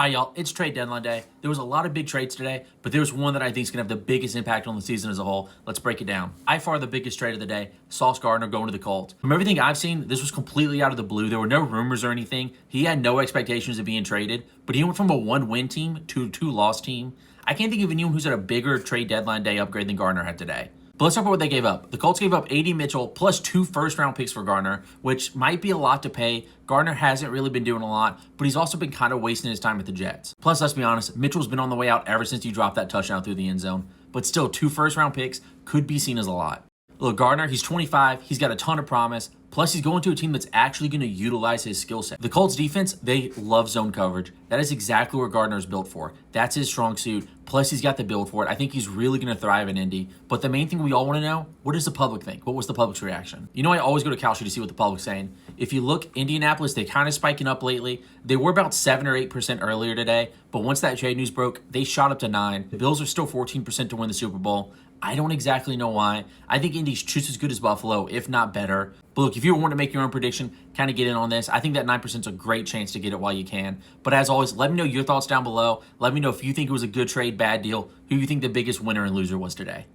Hi, y'all. It's trade deadline day. There was a lot of big trades today, but there's one that I think is going to have the biggest impact on the season as a whole. Let's break it down. By far, the biggest trade of the day, Sauce Gardner going to the Colts. From everything I've seen, this was completely out of the blue. There were no rumors or anything. He had no expectations of being traded, but he went from a one-win team to a two-loss team. I can't think of anyone who's had a bigger trade deadline day upgrade than Gardner had today. But let's talk about what they gave up. The Colts gave up A.D. Mitchell plus 2 first-round picks for Gardner, which might be a lot to pay. Gardner hasn't really been doing a lot, but he's also been kind of wasting his time with the Jets. Plus, let's be honest, Mitchell's been on the way out ever since he dropped that touchdown through the end zone. But still, 2 first-round picks could be seen as a lot. Look, Gardner, he's 25. He's got a ton of promise. Plus, he's going to a team that's actually going to utilize his skill set. The Colts defense, they love zone coverage. That is exactly what Gardner is built for. That's his strong suit. Plus, he's got the build for it. I think he's really going to thrive in Indy. But the main thing we all want to know, what does the public think? What was the public's reaction? You know, I always go to Kalshi to see what the public's saying. If you look, Indianapolis, they kind of spiking up lately. They were about 7 or 8% earlier today. But once that trade news broke, they shot up to 9. The Bills are still 14% to win the Super Bowl. I don't exactly know why. I think Indy's just as good as Buffalo, if not better. But look, if you want to make your own prediction, kind of get in on this. I think that 9% is a great chance to get it while you can. But as always, let me know your thoughts down below. Let me know if you think it was a good trade, bad deal, who you think the biggest winner and loser was today.